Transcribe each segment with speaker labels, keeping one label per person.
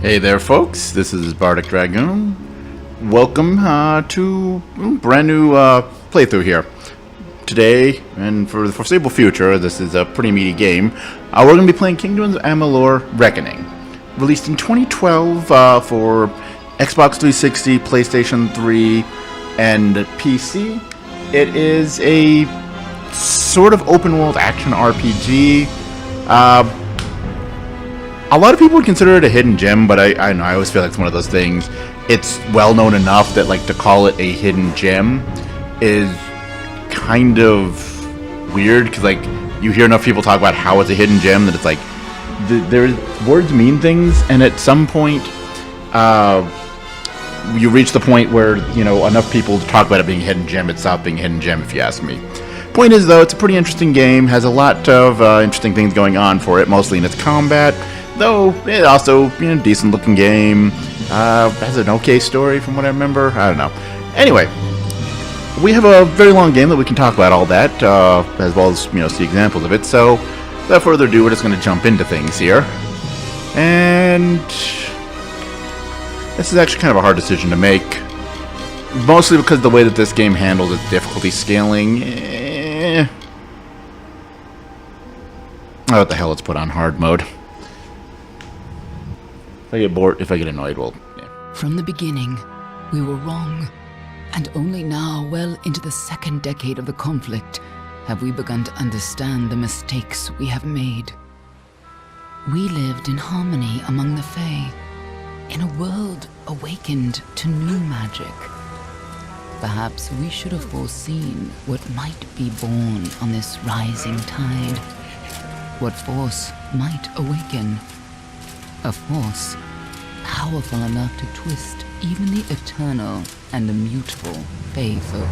Speaker 1: Hey there, folks. This is Bardic Dragoon. Welcome to a brand new playthrough here. Today, and for the foreseeable future, this is a pretty meaty game. We're going to be playing Kingdoms of Amalur Reckoning. Released in 2012 for Xbox 360, PlayStation 3, and PC. It is a sort of open-world action RPG. A lot of people would consider it a hidden gem, but I don't know, I always feel like it's one of those things. It's well known enough that like to call it a hidden gem is kind of weird, because like you hear enough people talk about how it's a hidden gem that it's like words mean things, and at some point you reach the point where, you know, enough people to talk about it being a hidden gem, it stops being a hidden gem, if you ask me. Point is, though, it's a pretty interesting game, has a lot of interesting things going on for it, mostly in its combat. Though, it also, you know, decent looking game, has an okay story from what I remember, I don't know. Anyway, we have a very long game that we can talk about all that, as well as, you know, see examples of it, so, without further ado, we're just going to jump into things here. And this is actually kind of a hard decision to make, mostly because of the way that this game handles its difficulty scaling. Oh, what the hell, let's put on hard mode. If I get bored, if I get annoyed, well, yeah.
Speaker 2: From the beginning, we were wrong. And only now, well into the second decade of the conflict, have we begun to understand the mistakes we have made. We lived in harmony among the Fae, in a world awakened to new magic. Perhaps we should have foreseen what might be born on this rising tide. What force might awaken. A force powerful enough to twist even the eternal and immutable Fae folk.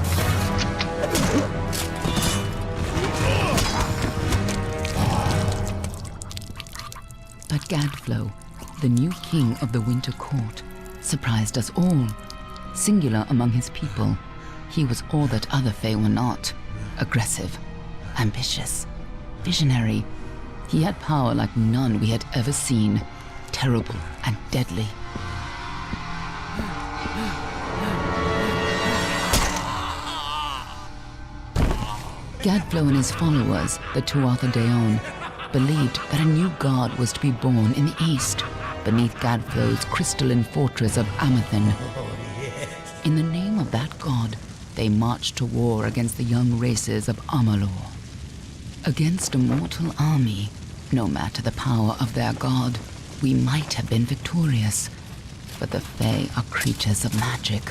Speaker 2: But Gadflow, the new king of the Winter Court, surprised us all. Singular among his people, he was all that other Fae were not. Aggressive, ambitious, visionary. He had power like none we had ever seen. Terrible and deadly. Gadflow and his followers, the Tuatha Deon, believed that a new god was to be born in the east, beneath Gadflow's crystalline fortress of Amathen. In the name of that god, they marched to war against the young races of Amalur. Against a mortal army, no matter the power of their god, we might have been victorious. But the Fae are creatures of magic,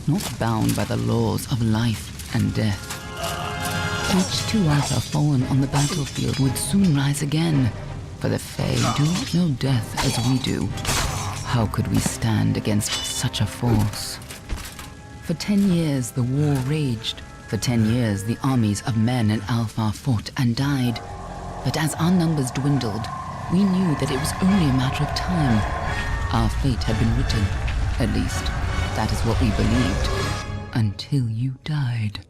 Speaker 2: not bound by the laws of life and death. Each Tuatha fallen on the battlefield would soon rise again, for the Fae do not know death as we do. How could we stand against such a force? For 10 years the war raged. For 10 years the armies of Men and Alpha fought and died. But as our numbers dwindled, we knew that it was only a matter of time. Our fate had been written. At least, that is what we believed. Until you died.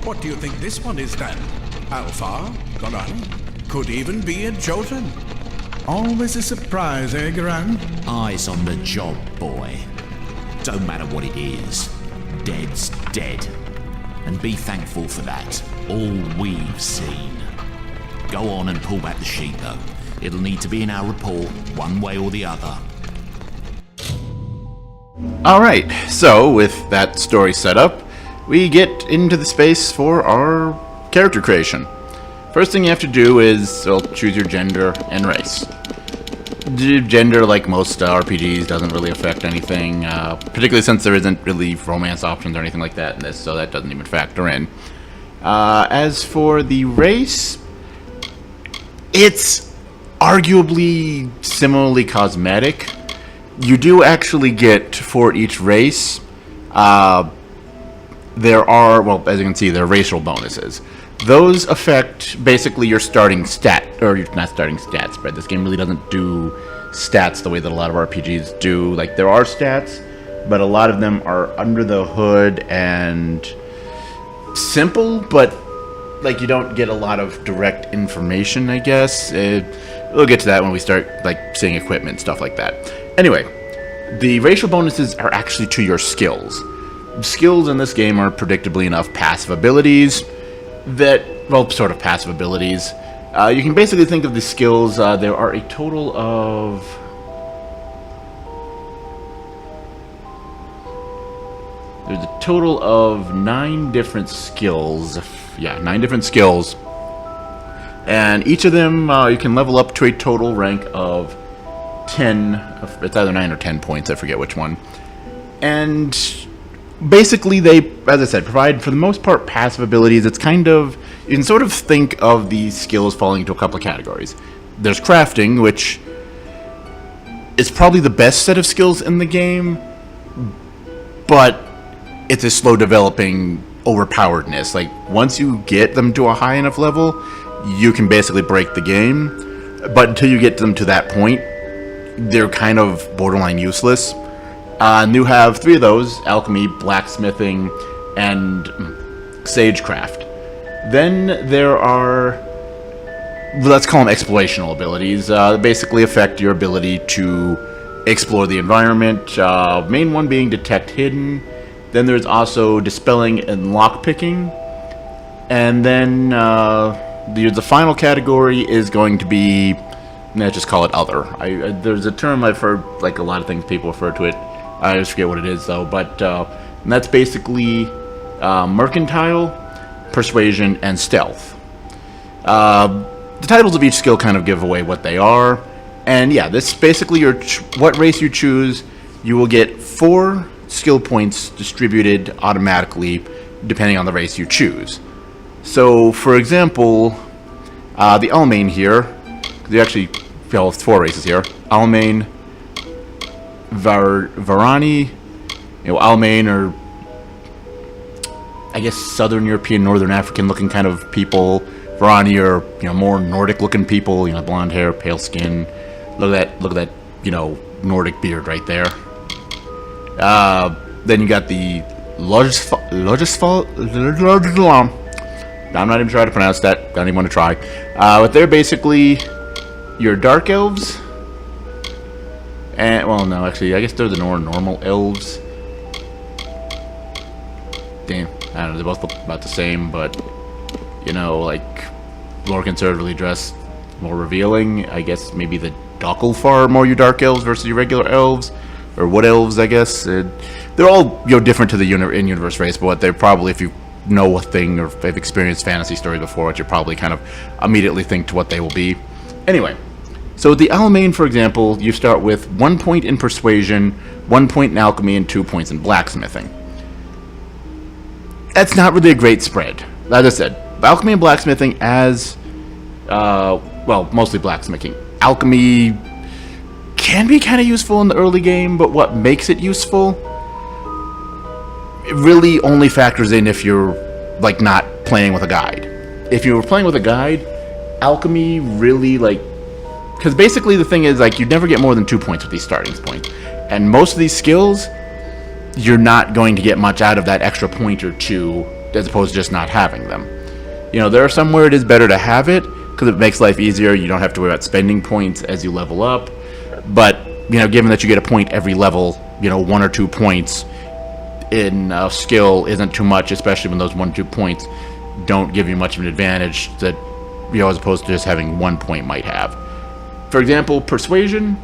Speaker 3: What do you think this one is then? Alpha? Garan? Could even be a Jotun. Always a surprise, eh, Garan?
Speaker 4: Eyes on the job, boy. Don't matter what it is. Dead's dead. And be thankful for that. All we've seen. Go on and pull back the sheet, though. It'll need to be in our report, one way or the other.
Speaker 1: Alright, so with that story set up, we get into the space for our character creation. First thing you have to do is choose your gender and race. Gender, like most RPGs, doesn't really affect anything, particularly since there isn't really romance options or anything like that in this, so that doesn't even factor in. As for the race, it's arguably similarly cosmetic. You do actually get, for each race, there are, well, as you can see, there are racial bonuses. Those affect basically your starting stat, or your, not starting stats, but this game really doesn't do stats the way that a lot of RPGs do. Like, there are stats, but a lot of them are under the hood and simple, but like you don't get a lot of direct information, I guess. We'll get to that when we start like seeing equipment and stuff like that. Anyway, the racial bonuses are actually to your skills. Skills in this game are predictably enough passive abilities that, well, sort of passive abilities. You can basically think of the skills, there are a total of... There's a total of 9 different skills. Yeah, 9 different skills. And each of them you can level up to a total rank of 10. It's either 9 or 10 points, I forget which one. And basically they, as I said, provide for the most part passive abilities. It's kind of, you can sort of think of these skills falling into a couple of categories. There's crafting, which is probably the best set of skills in the game, but it's a slow developing overpoweredness. Like, once you get them to a high enough level, you can basically break the game, but until you get them to that point, they're kind of borderline useless. And you have 3 of those: alchemy, blacksmithing, and sagecraft. Then there are, let's call them explorational abilities, that basically affect your ability to explore the environment. Main one being detect hidden. Then there's also dispelling and lockpicking. And then the final category is going to be, let's just call it other. There's a term I've heard, like a lot of things people refer to it. I just forget what it is though. But that's basically mercantile, persuasion, and stealth. The titles of each skill kind of give away what they are. And yeah, this basically what race you choose, you will get 4 skill points distributed automatically depending on the race you choose. So, for example, the Almain here, they actually have 4 races here. Almain, Varani, Almain are, I guess, Southern European, Northern African looking kind of people. Varani are, more Nordic looking people, blonde hair, pale skin. Look at that, Nordic beard right there. Then you got the Logisfall. I'm not even trying to pronounce that. Don't even want to try. But they're basically your dark elves. And, well, no, actually, I guess they're the normal elves. Damn, I don't know, they both look about the same, but, like, more conservatively dressed, more revealing. I guess maybe the Docklefar are more your dark elves versus your regular elves. Or wood elves, I guess. They're all, different to the in-universe race, but they're probably, if you know a thing or have experienced fantasy stories before, you probably kind of immediately think to what they will be. Anyway, so the Almain, for example, you start with 1 point in persuasion, 1 point in alchemy, and 2 points in blacksmithing. That's not really a great spread. As I said, alchemy and blacksmithing as, mostly blacksmithing. Alchemy can be kind of useful in the early game, but what makes it useful, it really only factors in if you're, like, not playing with a guide. If you were playing with a guide, alchemy really, because basically the thing is, you'd never get more than 2 points with these starting points. And most of these skills, you're not going to get much out of that extra point or 2, as opposed to just not having them. There are some where it is better to have it, because it makes life easier. You don't have to worry about spending points as you level up. But, given that you get a point every level, 1 or 2 points in skill isn't too much, especially when those 1 or 2 points don't give you much of an advantage that, as opposed to just having 1 point might have. For example, persuasion,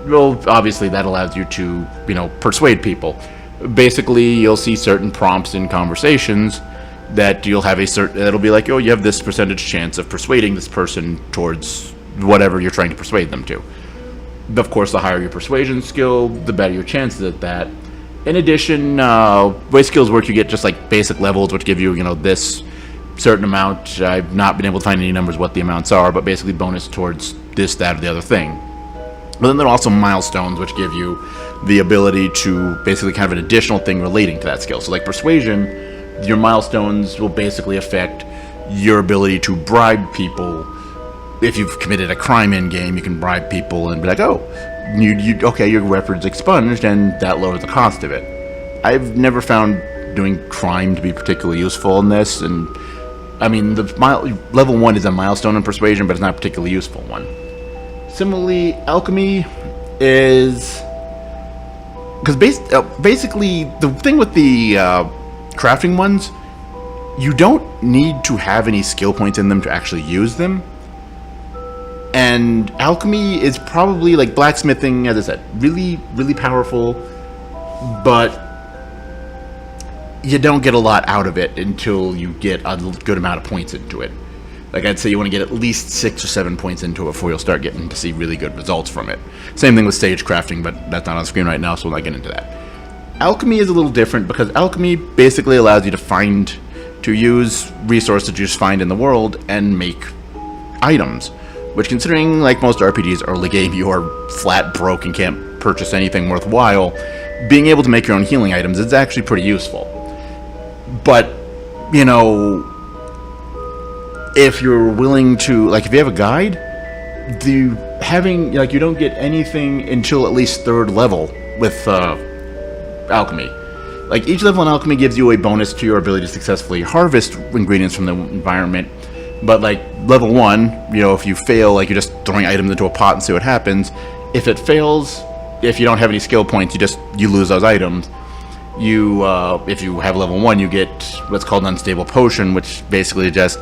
Speaker 1: well, obviously that allows you to, persuade people. Basically, you'll see certain prompts in conversations that you'll have a certain, it'll be like, oh, you have this percentage chance of persuading this person towards whatever you're trying to persuade them to. Of course, the higher your persuasion skill, the better your chances at that. In addition, way skills work, you get just like basic levels, which give you, this certain amount. I've not been able to find any numbers what the amounts are, but basically bonus towards this, that, or the other thing. But then there are also milestones, which give you the ability to basically kind of an additional thing relating to that skill. So like persuasion, your milestones will basically affect your ability to bribe people. If you've committed a crime in game, you can bribe people and be like, oh, okay, your record's expunged, and that lowers the cost of it. I've never found doing crime to be particularly useful in this, and I mean, level 1 is a milestone in persuasion, but it's not a particularly useful one. Similarly, alchemy is, because basically the thing with the crafting ones, you don't need to have any skill points in them to actually use them. And alchemy is probably, like blacksmithing, as I said, really, really powerful, but you don't get a lot out of it until you get a good amount of points into it. Like, I'd say you want to get at least 6 or 7 points into it before you'll start getting to see really good results from it. Same thing with stage crafting, but that's not on screen right now, so we'll not get into that. Alchemy is a little different because alchemy basically allows you to use resources you just find in the world and make items. Which, considering, like most RPGs early game, you are flat broke and can't purchase anything worthwhile, being able to make your own healing items is actually pretty useful. But, if you're willing to, like, if you have a guide, you don't get anything until at least 3rd level with alchemy. Like, each level in alchemy gives you a bonus to your ability to successfully harvest ingredients from the environment. But, like, level 1, if you fail, like, you're just throwing items into a pot and see what happens. If it fails, if you don't have any skill points, you lose those items. If you have level 1, you get what's called an unstable potion, which basically just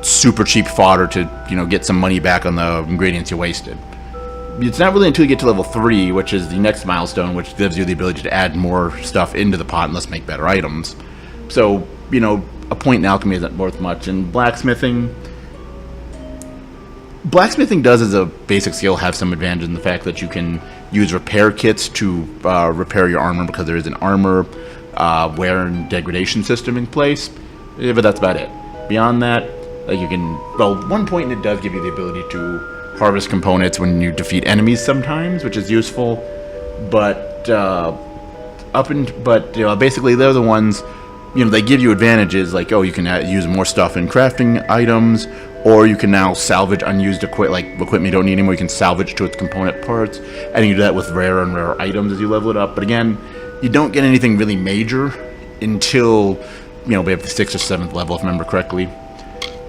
Speaker 1: super cheap fodder to, get some money back on the ingredients you wasted. It's not really until you get to level 3, which is the next milestone, which gives you the ability to add more stuff into the pot and thus make better items. So, a point in alchemy isn't worth much. And blacksmithing does, as a basic skill, have some advantage in the fact that you can use repair kits to repair your armor, because there is an armor wear and degradation system in place. But that's about it. Beyond that, like, one point in it does give you the ability to harvest components when you defeat enemies sometimes, which is useful. But basically they're the ones. They give you advantages, like, you can use more stuff in crafting items, or you can now salvage unused equipment you don't need anymore. You can salvage to its component parts, and you do that with rarer and rarer items as you level it up. But again, you don't get anything really major until, we have the 6th or 7th level, if I remember correctly.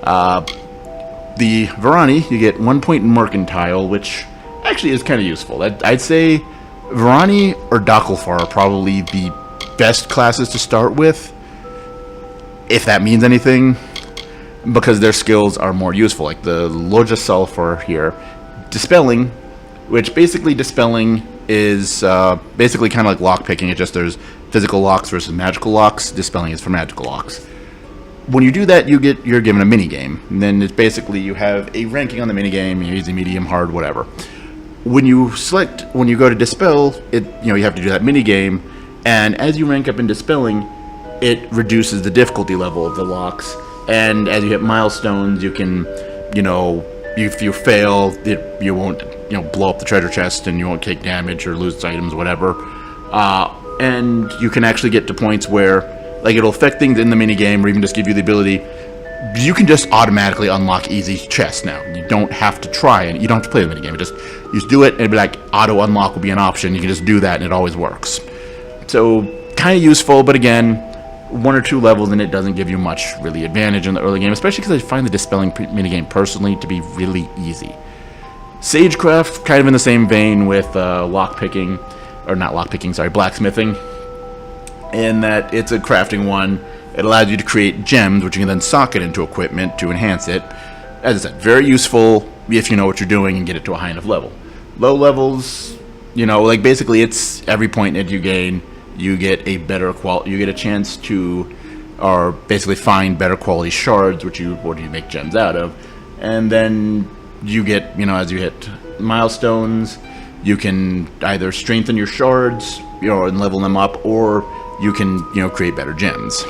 Speaker 1: The Varani, you get 1 point in Mercantile, which actually is kind of useful. I'd say Varani or Daklfar are probably the best classes to start with, if that means anything, because their skills are more useful. Like the Loja Sulfur here, Dispelling, which basically Dispelling is basically kind of like lockpicking. It just there's physical locks versus magical locks. Dispelling is for magical locks. When you do that, you're given a mini game, and then it's basically you have a ranking on the mini game: easy, medium, hard, whatever. When you go to Dispel, you have to do that mini game, and as you rank up in Dispelling, it reduces the difficulty level of the locks, and as you hit milestones, you can, if you fail, you won't, blow up the treasure chest, and you won't take damage or lose items, whatever. And you can actually get to points where, like, it'll affect things in the mini game, or even just give you the ability. You can just automatically unlock easy chests now. You don't have to try, and you don't have to play the mini game. You just do it, and it'll be like auto unlock will be an option. You can just do that, and it always works. So kind of useful, but again, 1 or 2 levels, and it doesn't give you much really advantage in the early game, especially because I find the Dispelling minigame personally to be really easy. Sagecraft, kind of in the same vein with blacksmithing, in that it's a crafting one. It allows you to create gems, which you can then socket into equipment to enhance it. As I said, very useful if you know what you're doing and get it to a high enough level. Low levels, basically it's every point that you gain, you get a better you get a chance to or basically find better quality shards, what do you make gems out of, and then you get, as you hit milestones, you can either strengthen your shards, and level them up, or you can, create better gems.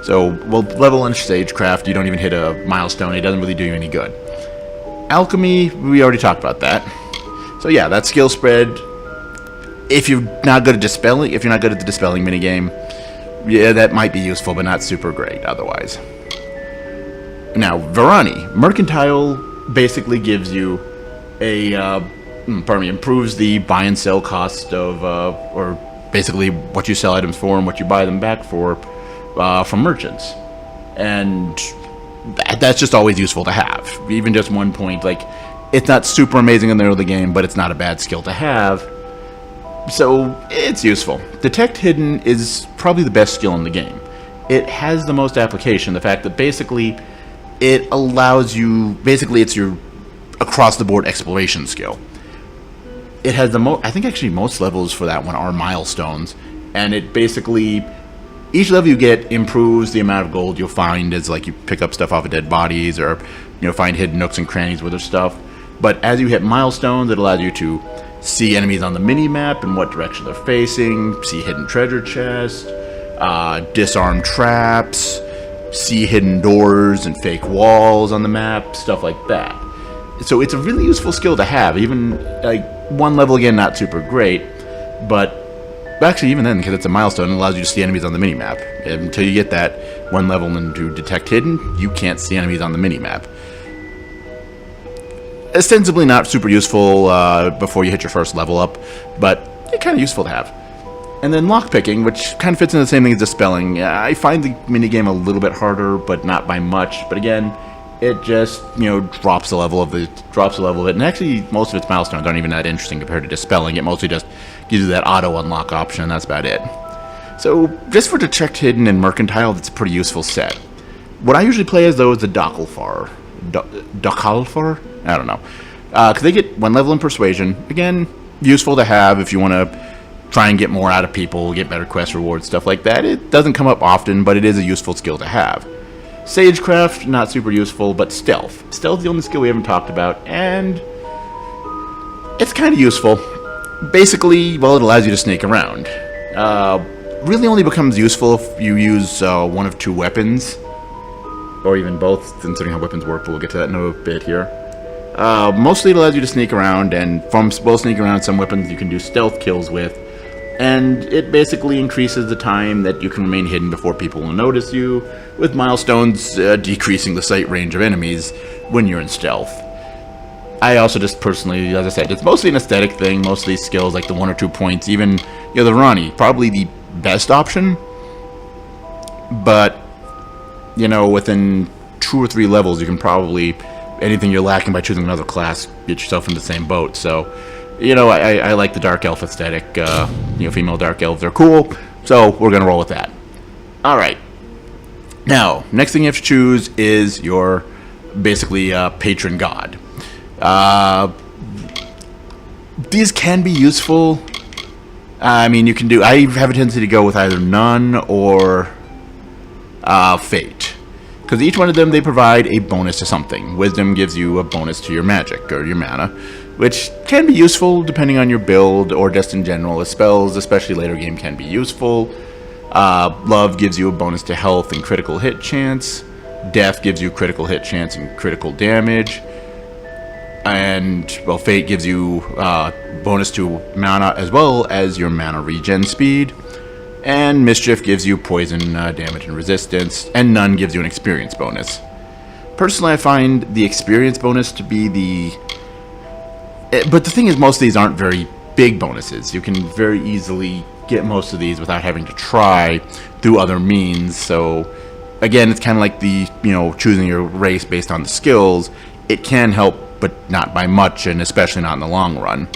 Speaker 1: So, level in Sagecraft, you don't even hit a milestone, it doesn't really do you any good. Alchemy, we already talked about that. So yeah, that skill spread, if you're not good at dispelling, if you're not good at the dispelling minigame, yeah, that might be useful, but not super great otherwise. Now, Varani. Mercantile basically gives you improves the buy and sell cost of, or basically what you sell items for and what you buy them back for, from merchants. And that's just always useful to have. Even just 1 point, it's not super amazing in the early game, but it's not a bad skill to have. So, it's useful. Detect Hidden is probably the best skill in the game. It has the most application, the fact that basically it allows you, it's your across-the-board exploration skill. It has I think actually most levels for that one are milestones, and it basically, each level you get improves the amount of gold you'll find as you pick up stuff off of dead bodies, or find hidden nooks and crannies with their stuff. But as you hit milestones, it allows you to see enemies on the mini-map and what direction they're facing, see hidden treasure chests, disarm traps, see hidden doors and fake walls on the map, stuff like that. So it's a really useful skill to have, even, one level, again, not super great, but actually even then, because it's a milestone, it allows you to see enemies on the mini-map. Until you get that one level into Detect Hidden, you can't see enemies on the mini-map. Ostensibly not super useful before you hit your first level up, but it's kind of useful to have. And then lockpicking, which kind of fits into the same thing as dispelling. I find the minigame a little bit harder, but not by much. But again, it just, drops the level of it. And actually, most of its milestones aren't even that interesting compared to dispelling. It mostly just gives you that auto unlock option, and that's about it. So, just for Detect Hidden and Mercantile, that's a pretty useful set. What I usually play as, though, is the Docalfar. Docalfar? I don't know. Because they get 1 level in Persuasion. Again, useful to have if you want to try and get more out of people, get better quest rewards, stuff like that. It doesn't come up often, but it is a useful skill to have. Sagecraft, not super useful, but Stealth. Stealth is the only skill we haven't talked about, and it's kind of useful. Basically, it allows you to sneak around. Really only becomes useful if you use one of 2 weapons, or even both, considering how weapons work, but we'll get to that in a bit here. Mostly it allows you to sneak around, and from sneaking around, some weapons you can do stealth kills with, and it basically increases the time that you can remain hidden before people will notice you, with milestones decreasing the sight range of enemies when you're in stealth. I also just personally, as I said, it's mostly an aesthetic thing. Most of these skills, like the 1 or 2 points, even, the Rani, probably the best option, but, within 2 or 3 levels, you can probably, anything you're lacking by choosing another class, get yourself in the same boat. So, I like the Dark Elf aesthetic. Female Dark Elves are cool, so we're going to roll with that. Alright. Now, next thing you have to choose is your, basically, patron god. These can be useful. I mean, I have a tendency to go with either none or fate. Because each one of them, they provide a bonus to something. Wisdom gives you a bonus to your magic, or your mana, which can be useful depending on your build, or just in general. As spells, especially later game, can be useful. Love gives you a bonus to health and critical hit chance. Death gives you critical hit chance and critical damage. And, Fate gives you bonus to mana as well as your mana regen speed. And Mischief gives you poison damage and resistance, and None gives you an experience bonus. Personally, I find the experience bonus to be but the thing is, most of these aren't very big bonuses. You can very easily get most of these without having to try through other means. So, again, it's kind of like the, choosing your race based on the skills. It can help, but not by much, and especially not in the long run.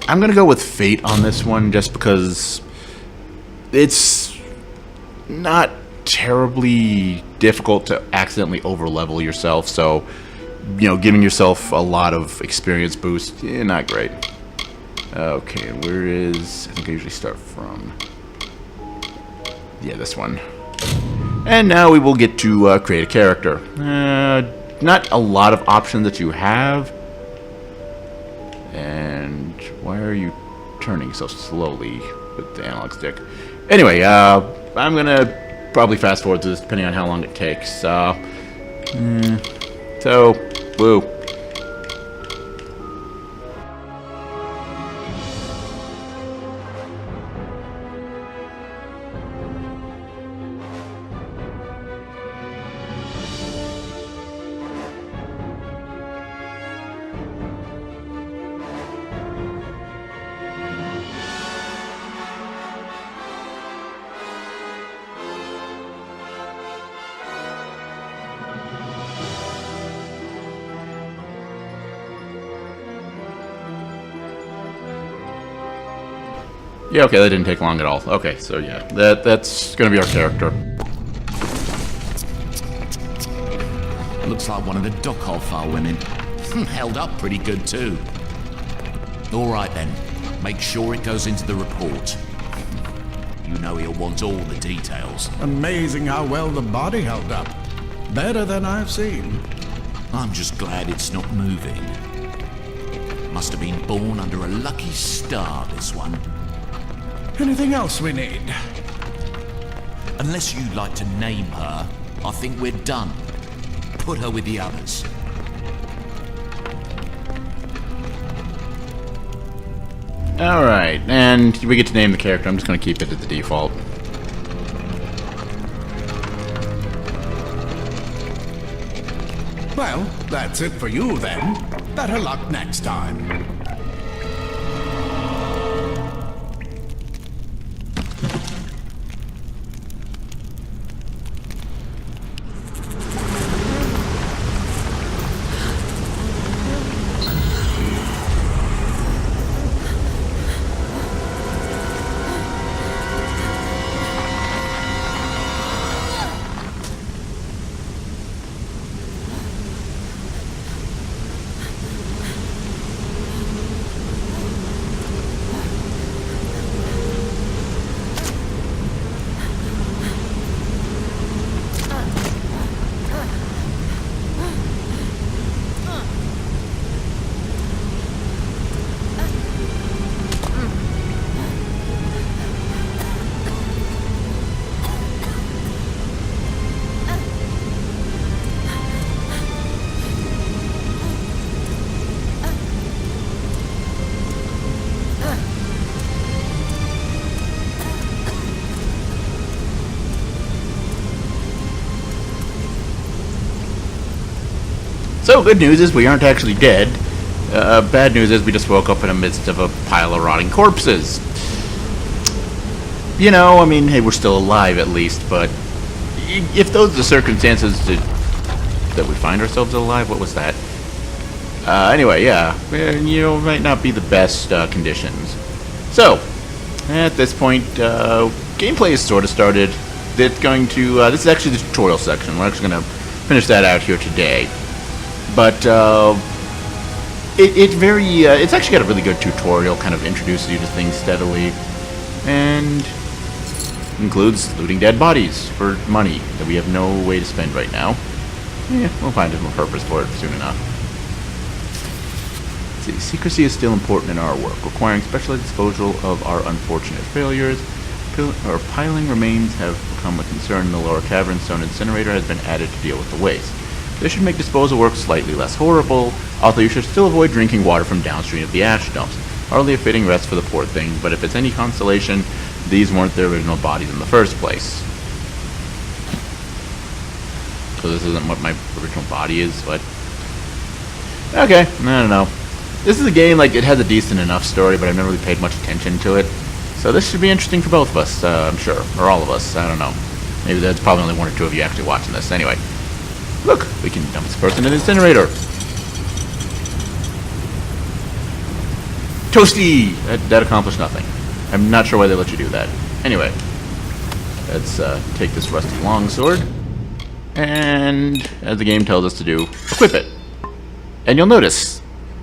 Speaker 1: I'm going to go with Fate on this one, just because it's not terribly difficult to accidentally over-level yourself, so, giving yourself a lot of experience boost, not great. Okay, where is... I think I usually start from Yeah, this one. And now we will get to create a character. Not a lot of options that you have. And why are you turning so slowly with the analog stick? Anyway, I'm gonna probably fast forward to this depending on how long it takes. So, woo. Yeah, okay, that didn't take long at all. Okay, so yeah, that's gonna be our character.
Speaker 4: Looks like one of the dock file women. Held up pretty good too. All right then, make sure it goes into the report. You know he'll want all the details.
Speaker 3: Amazing how well the body held up. Better than I've seen.
Speaker 4: I'm just glad it's not moving. Must have been born under a lucky star, this one.
Speaker 3: Anything else we need?
Speaker 4: Unless you'd like to name her, I think we're done. Put her with the others.
Speaker 1: Alright, and we get to name the character. I'm just going to keep it at the default.
Speaker 3: Well, that's it for you then. Better luck next time.
Speaker 1: So, good news is we aren't actually dead. Bad news is we just woke up in the midst of a pile of rotting corpses. You know, I mean, hey, we're still alive at least, but if those are the circumstances that we find ourselves alive, what was that? Anyway, yeah, you know, might not be the best conditions. So, at this point, gameplay is sort of started. It's going to, this is actually the tutorial section. We're actually going to finish that out here today. But it's actually got a really good tutorial, kind of introduces you to things steadily, and includes looting dead bodies for money that we have no way to spend right now. Yeah, we'll find a purpose for it soon enough. Let's see, secrecy is still important in our work, requiring specialized disposal of our unfortunate failures. Piling remains have become a concern in the lower cavern, so an incinerator has been added to deal with the waste. This should make disposal work slightly less horrible, although you should still avoid drinking water from downstream of the ash dumps. Hardly a fitting rest for the poor thing, but if it's any consolation, these weren't their original bodies in the first place. So this isn't what my original body is, but... Okay, I don't know. This is a game, like, it has a decent enough story, but I've never really paid much attention to it. So this should be interesting for both of us, I'm sure. Or all of us, I don't know. Maybe there's probably only one or two of you actually watching this. Anyway. Look, we can dump this person in the incinerator. Toasty! That accomplished nothing. I'm not sure why they let you do that. Anyway, let's take this rusty longsword, and as the game tells us to do, equip it. And you'll notice,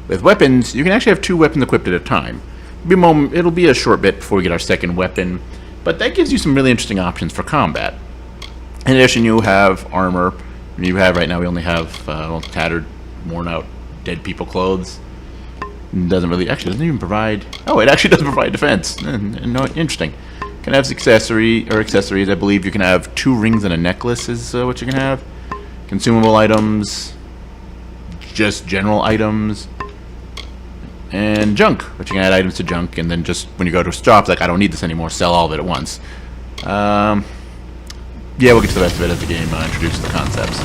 Speaker 1: with weapons, you can actually have two weapons equipped at a time. It'll be a short bit before we get our second weapon, But that gives you some really interesting options for combat. In addition, you have armor. You have right now. We only have tattered, worn out, dead people clothes. Doesn't really doesn't even provide. Oh, it actually does provide defense. No, interesting. Can have accessories. I believe you can have 2 rings and a necklace is what you can have. Consumable items, just general items, and junk. But you can add items to junk, and then just when you go to stop, like I don't need this anymore. Sell all of it at once. Yeah, we'll get to the rest of it as the game introduces the concepts.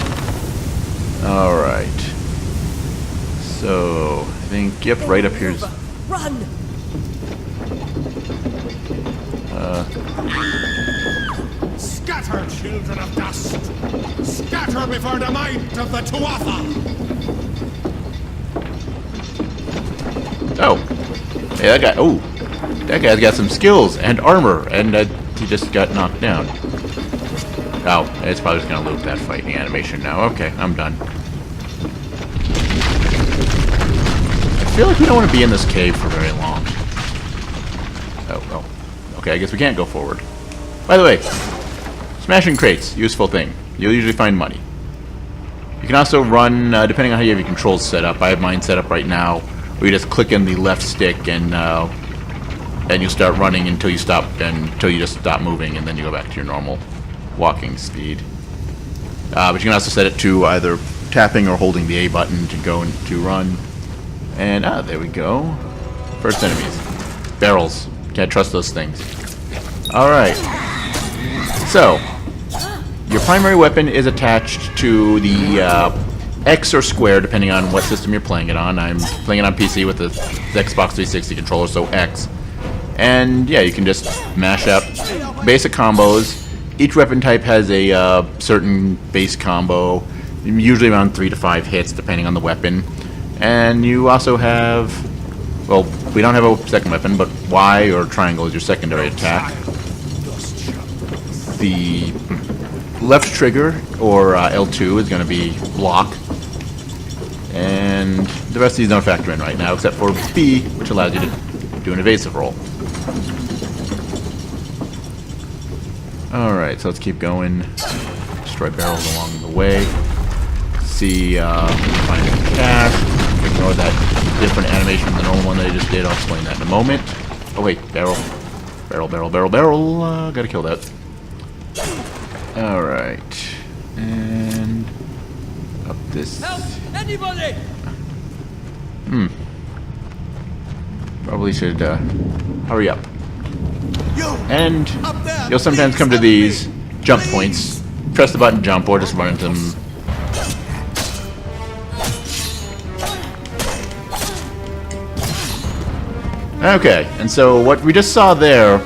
Speaker 1: All right. So I think right up here's.
Speaker 5: Run!
Speaker 3: Scatter, children of dust! Scatter before the might of the Tuatha!
Speaker 1: Oh, hey, that guy. Oh, that guy's got some skills and armor, and he just got knocked down. Oh, it's probably just gonna loop that fighting animation now. Okay, I'm done. I feel like we don't want to be in this cave for very long. Oh. Okay, I guess we can't go forward. By the way, smashing crates, useful thing. You'll usually find money. You can also run, depending on how you have your controls set up. I have mine set up right now, where you just click in the left stick and you start running until you stop, until you just stop moving, and then you go back to your normal walking speed. But you can also set it to either tapping or holding the A button to go and to run. And there we go. First enemies. Barrels. Can't trust those things. Alright. So, your primary weapon is attached to the X or square, depending on what system you're playing it on. I'm playing it on PC with the Xbox 360 controller, so X. And yeah, you can just mash up basic combos. Each weapon type has a certain base combo, usually around 3 to 5 hits, depending on the weapon. And you also have, well, we don't have a second weapon, but Y or triangle is your secondary attack. The left trigger, or L2, is going to be block. And the rest of these don't factor in right now, except for B, which allows you to do an evasive roll. Alright, so let's keep going. Destroy barrels along the way. See, find cash. Ignore that different animation from the normal one that I just did. I'll explain that in a moment. Oh wait, barrel. Barrel. Gotta kill that. Alright. And up this.
Speaker 5: Help! Anybody!
Speaker 1: Probably should hurry up.
Speaker 3: You!
Speaker 1: And
Speaker 3: Up there,
Speaker 1: you'll sometimes
Speaker 3: please
Speaker 1: come to
Speaker 3: help me.
Speaker 1: these jump
Speaker 3: Please.
Speaker 1: points. Press the button jump or just run into them. Okay, and so what we just saw there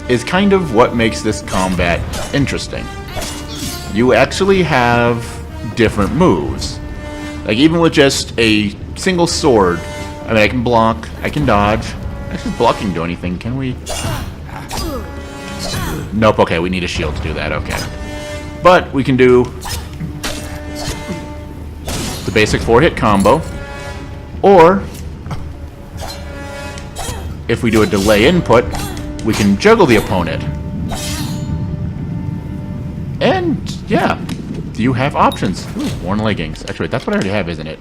Speaker 1: is kind of what makes this combat interesting. You actually have different moves. Like even with just a single sword, I mean I can block, I can dodge. Actually, does blocking do anything? Can we? Nope, okay, we need a shield to do that, okay. But we can do the basic 4-hit combo, or if we do a delay input, we can juggle the opponent. And, yeah, you have options. Ooh, worn leggings. Actually, that's what I already have, isn't it?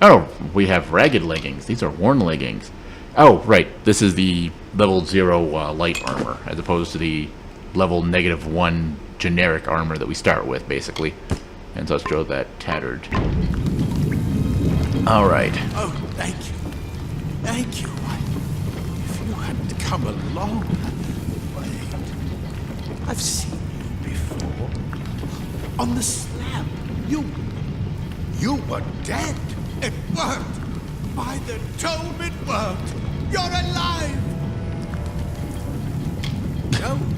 Speaker 1: Oh, we have ragged leggings. These are worn leggings. Oh, right. This is the level 0 light armor, as opposed to the level -1 generic armor that we start with, basically. And so let's throw that tattered. Alright.
Speaker 3: Oh, thank you. Thank you. If you hadn't come along. Wait. I've seen you before. On the slab. You were dead. It worked. By the dome, it worked. You're alive.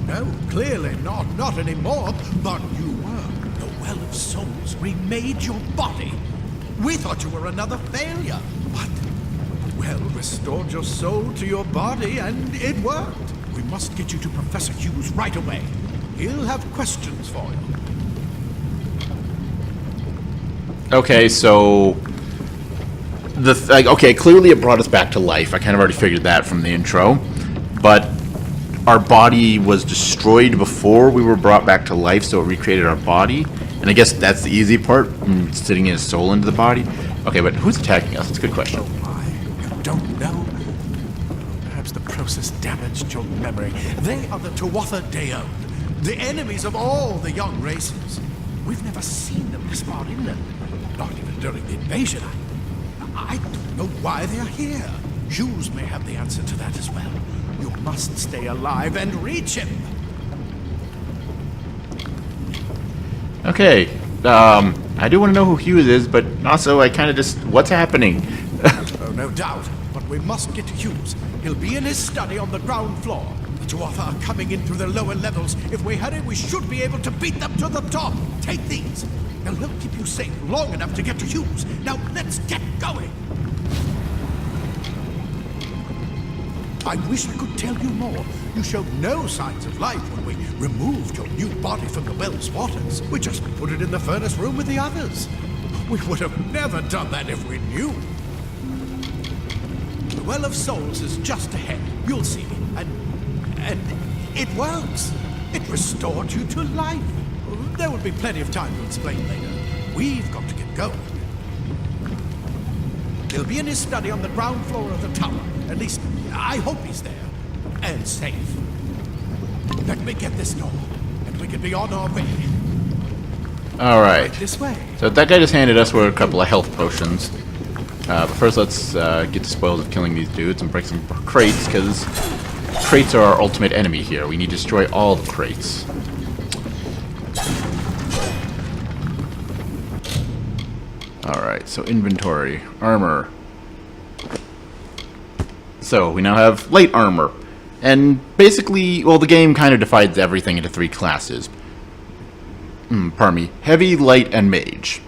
Speaker 3: No, clearly not. Not anymore. But you were. The Well of Souls remade your body. We thought you were another failure. But the Well restored your soul to your body, and it worked. We must get you to Professor Hughes right away. He'll have questions for you.
Speaker 1: Okay, so okay, clearly it brought us back to life. I kind of already figured that from the intro, but our body was destroyed before we were brought back to life, so it recreated our body. And I guess that's the easy part, sitting his soul into the body. Okay, but who's attacking us? That's a good question.
Speaker 3: Oh my, you don't know? Perhaps the process damaged your memory. They are the Tuatha Deon, the enemies of all the young races. We've never seen them this far inland, not even during the invasion. I don't know why they are here. Jews may have the answer to that as well. You must stay alive and reach him.
Speaker 1: Okay, I do want to know who Hughes is, but also I kind of just... What's happening?
Speaker 3: Oh, no doubt. But we must get to Hughes. He'll be in his study on the ground floor. The Tuatha are coming in through the lower levels. If we hurry, we should be able to beat them to the top. Take these. They'll help keep you safe long enough to get to Hughes. Now, let's get going. I wish I could tell you more. You showed no signs of life when we removed your new body from the well's waters. We just put it in the furnace room with the others. We would have never done that if we knew. The Well of Souls is just ahead. You'll see. And it works. It restored you to life. There will be plenty of time to explain later. We've got to get going. He'll be in his study on the ground floor of the tower. At least, I hope he's there. And safe. Let me get this door, and we can be on our way.
Speaker 1: Alright.
Speaker 3: Right this way.
Speaker 1: So that guy just handed us were a couple of health potions. But first let's get the spoils of killing these dudes and break some crates, because crates are our ultimate enemy here. We need to destroy all the crates. Alright, so inventory. Armor. So, we now have light armor. And basically, well, the game kind of divides everything into three classes. Pardon me. Heavy, light, and mage.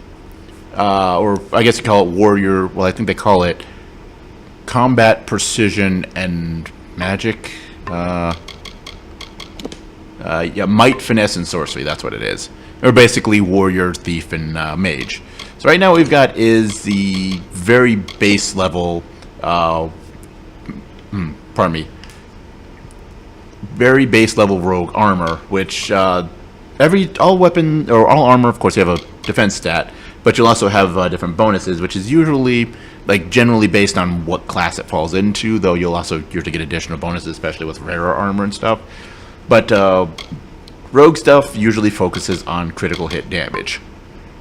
Speaker 1: Or, I guess you call it warrior. Well, I think they call it combat, precision, and magic. Yeah, might, finesse, and sorcery. That's what it is. Or basically warrior, thief, and mage. So right now what we've got is the very base level, pardon me, very base level rogue armor, which all weapon or all armor, of course, you have a defense stat, but you'll also have different bonuses, which is usually like generally based on what class it falls into. Though you'll also usually get additional bonuses, especially with rarer armor and stuff. But rogue stuff usually focuses on critical hit damage.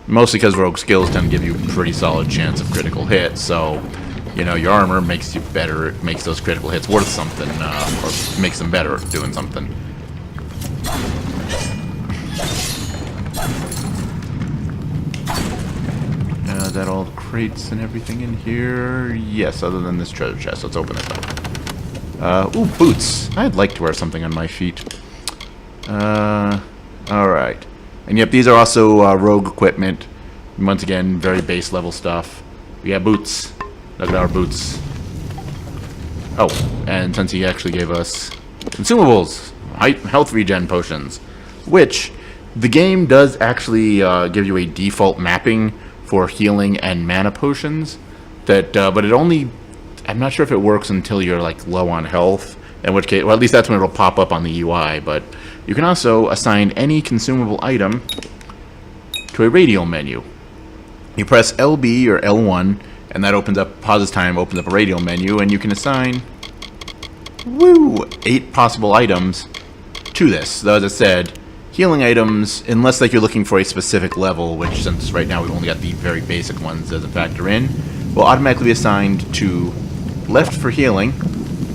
Speaker 1: Mostly because rogue skills tend to give you a pretty solid chance of critical hit, so, you know, your armor makes you better, it makes those critical hits worth something, or makes them better at doing something. Is that all the crates and everything in here? Yes, other than this treasure chest. Let's open it up. Ooh, boots. I'd like to wear something on my feet. Alright. And yep, these are also rogue equipment. Once again, very base level stuff. We got boots. Look at our boots. Oh, and since he actually gave us consumables, health regen potions, which the game does actually give you a default mapping for healing and mana potions. That, but it only, I'm not sure if it works until you're like low on health. In which case, well, at least that's when it'll pop up on the UI. But you can also assign any consumable item to a radial menu. You press LB or L1, and that opens up, pauses time, opens up a radial menu, and you can assign, 8 possible items to this. Though, as I said, healing items, unless like you're looking for a specific level, which since right now we've only got the very basic ones as a factor in, will automatically be assigned to left for healing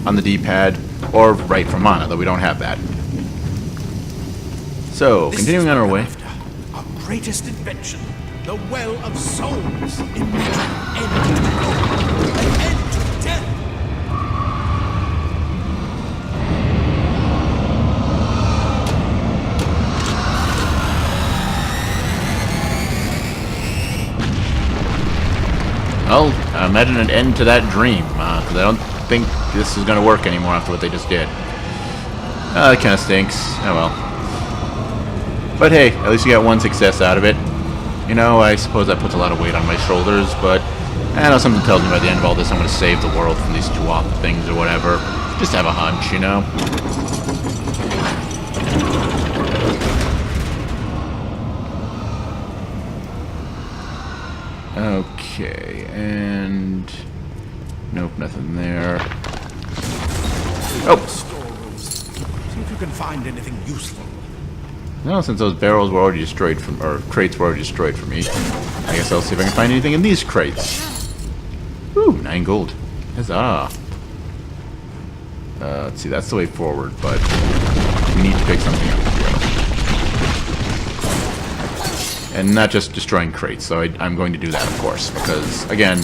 Speaker 1: on the D-pad, or right for mana, though we don't have that. So, continuing on our way.
Speaker 3: Our greatest invention, the Well of Souls. Imagine end to hope, an end to death.
Speaker 1: Well, imagine an end to that dream, because I don't think this is going to work anymore after what they just did. That kind of stinks. Oh well. But hey, at least you got one success out of it. You know, I suppose that puts a lot of weight on my shoulders, but I know something tells me by the end of all this I'm going to save the world from these Tuatha things or whatever. Just have a hunch, you know? Oh.
Speaker 3: Storerooms. See if you can find anything useful.
Speaker 1: No, since those barrels were already destroyed from, or crates were already destroyed for me, I guess I'll see if I can find anything in these crates. Ooh, 9 gold. Huzzah. Let's see, that's the way forward, but we need to pick something up here. And not just destroying crates, so I'm going to do that, of course, because, again,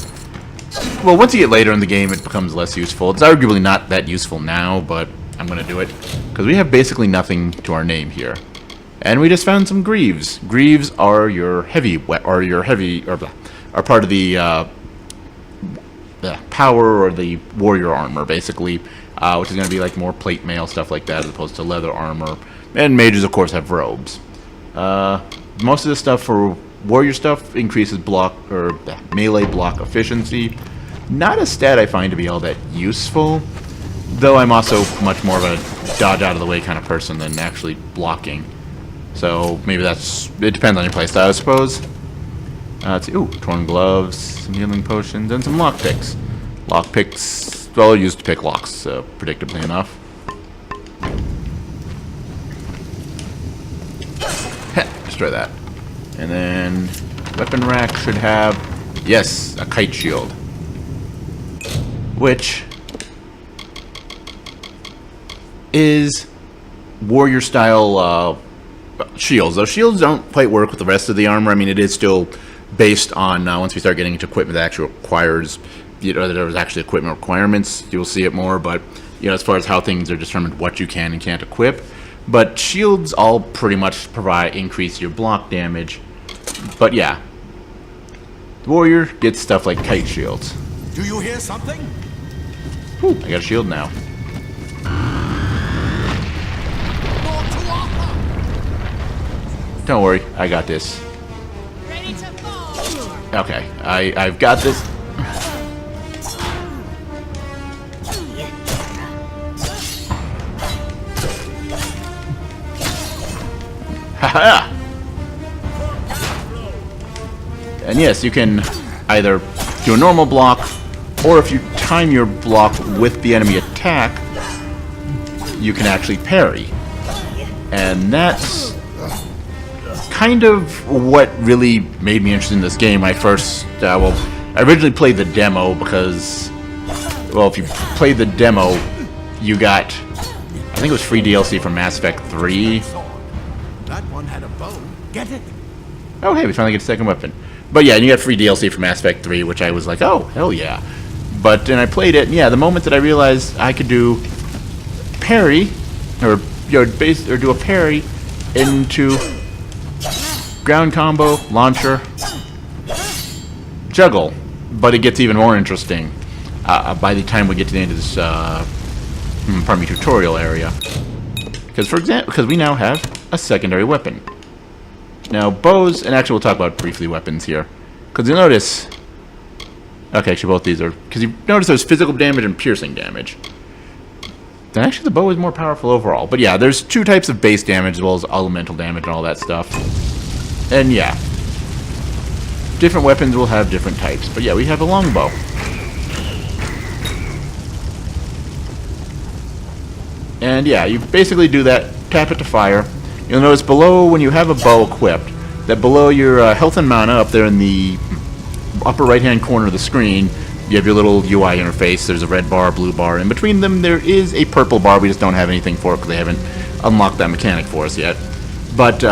Speaker 1: well, once you get later in the game, it becomes less useful. It's arguably not that useful now, but I'm going to do it, because we have basically nothing to our name here. And we just found some greaves. Greaves are your heavy, are part of the power or the warrior armor, basically, which is going to be like more plate mail, stuff like that, as opposed to leather armor. And mages, of course, have robes. Most of the stuff for warrior stuff increases block or melee block efficiency. Not a stat I find to be all that useful, though I'm also much more of a dodge out of the way kind of person than actually blocking. So maybe it depends on your playstyle, I suppose. Let's see. Ooh, torn gloves, some healing potions, and some lockpicks. Lockpicks, well, used to pick locks, predictably enough. Destroy that. And then weapon rack should have, yes, a kite shield, which is warrior style shields. Those shields don't quite work with the rest of the armor. I mean, it is still based on once we start getting into equipment that actually requires, there's actually equipment requirements, you'll see it more. But as far as how things are determined, what you can and can't equip. But shields all pretty much increase your block damage. But yeah, the warrior gets stuff like kite shields.
Speaker 3: Do you hear something?
Speaker 1: Whew, I got a shield now.
Speaker 3: More Tuatha!
Speaker 1: Don't worry, I got this.
Speaker 5: Ready to fall.
Speaker 1: Okay, I've got this. Haha! And yes, you can either do a normal block, or if you time your block with the enemy attack, you can actually parry. And that's kind of what really made me interested in this game. I originally played the demo because, well, if you played the demo, you got, I think it was free DLC from Mass Effect 3.
Speaker 3: That one had a bow. Get it?
Speaker 1: Oh, hey, we finally get a second weapon. But yeah, and you got free DLC for Mass Effect 3, which I was like, oh, hell yeah. But then I played it, and yeah, the moment that I realized I could do parry, or do a parry into ground combo, launcher, juggle. But it gets even more interesting by the time we get to the end of this, tutorial area. Because we now have a secondary weapon. Now, bows, and actually we'll talk about briefly weapons here. Because you'll notice, okay, actually both these are, because you notice there's physical damage and piercing damage. Then actually the bow is more powerful overall. But yeah, there's two types of base damage as well as elemental damage and all that stuff. And yeah, different weapons will have different types. But yeah, we have a longbow. And yeah, you basically do that, tap it to fire. You'll notice below, when you have a bow equipped, that below your health and mana, up there in the upper right-hand corner of the screen, you have your little UI interface. There's a red bar, blue bar. In between them, there is a purple bar. We just don't have anything for it because they haven't unlocked that mechanic for us yet. But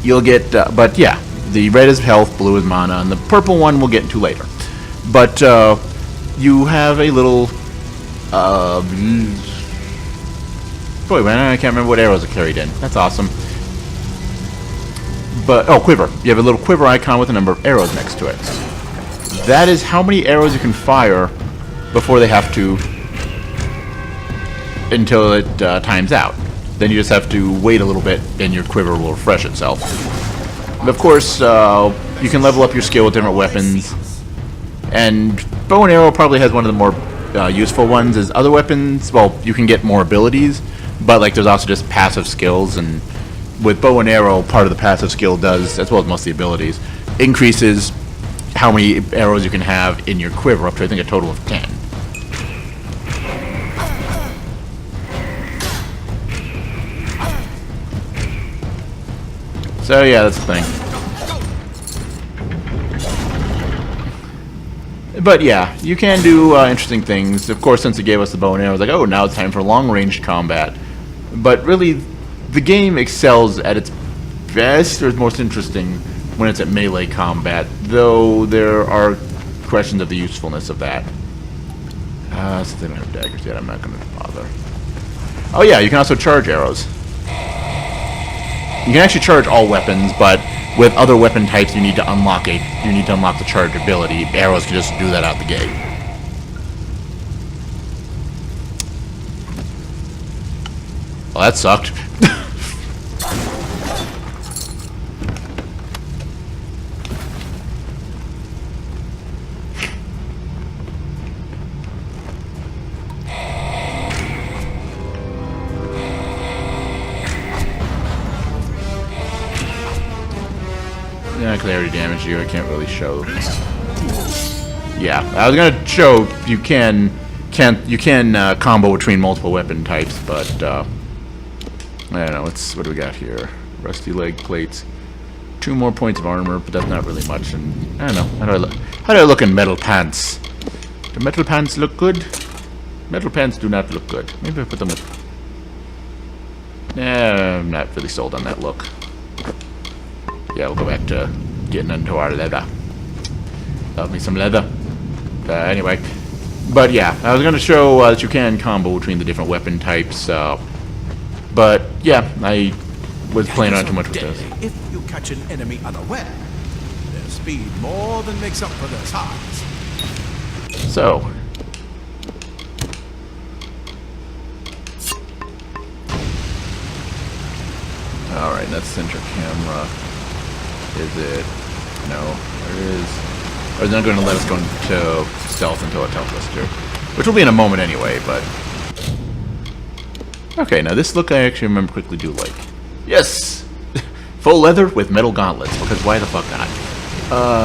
Speaker 1: you'll get, but yeah, the red is health, blue is mana, and the purple one we'll get into later. But you have a little, boy, man, I can't remember what arrows are carried in. That's awesome. But, oh, quiver. You have a little quiver icon with a number of arrows next to it. That is how many arrows you can fire before they have to, until it times out. Then you just have to wait a little bit and your quiver will refresh itself. And of course, you can level up your skill with different weapons. And bow and arrow probably has one of the more useful ones. As other weapons, well, you can get more abilities, but like there's also just passive skills. And with bow and arrow, part of the passive skill does, as well as most of the abilities, increases how many arrows you can have in your quiver up to, I think, a total of 10. So yeah, that's the thing. But yeah, you can do interesting things. Of course, since it gave us the bow and arrow, I was like, oh, now it's time for long-range combat. But really, the game excels at its best or its most interesting when it's at melee combat, though there are questions of the usefulness of that. Since they don't have daggers yet, I'm not going to bother. Oh yeah, you can also charge arrows. You can actually charge all weapons, but with other weapon types, you need to unlock the charge ability. Arrows can just do that out the gate. Well, that sucked. Yeah, because I already damaged you. I can't really show. Yeah, I was gonna show you can combo between multiple weapon types, but I don't know. What do we got here? Rusty leg plates, 2 more points of armor, but that's not really much. And I don't know. How do I look in metal pants? Do metal pants look good? Metal pants do not look good. Maybe I put them with. Nah, I'm not really sold on that look. Yeah, we'll go back to getting into our leather. Love me some leather. Anyway. But yeah, I was going to show that you can combo between the different weapon types. But yeah, I was playing on too much with this.
Speaker 3: If you catch an enemy unaware, their speed more than makes up for their size.
Speaker 1: So. Alright, that's center camera. Is it? No. Where is? Or is it not going to let us go into stealth until it tells us to? Which will be in a moment anyway, but... Okay, now this look I actually remember quickly do like. Yes! Full leather with metal gauntlets, because why the fuck not?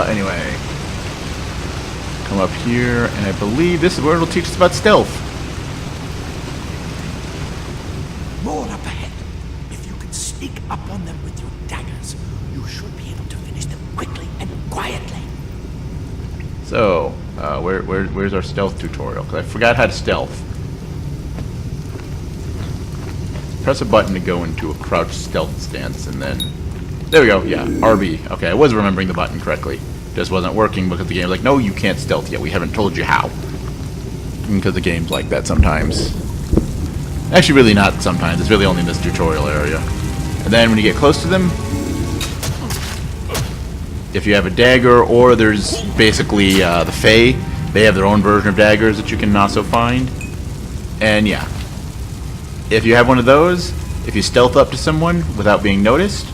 Speaker 1: Anyway. Come up here, and I believe this is where it'll teach us about stealth.
Speaker 3: More up ahead. If you can sneak up on them with your daggers, you should be able to finish them quickly and quietly.
Speaker 1: So, where's our stealth tutorial? Because I forgot how to stealth. Press a button to go into a crouch stealth stance, and then... There we go, yeah, RB. Okay, I was remembering the button correctly. Just wasn't working because the game's like, no, you can't stealth yet. We haven't told you how. Because the game's like that sometimes. Actually, really not sometimes. It's really only in this tutorial area. And then when you get close to them, if you have a dagger, or there's basically the Fae, they have their own version of daggers that you can also find. And yeah, if you have one of those, if you stealth up to someone without being noticed,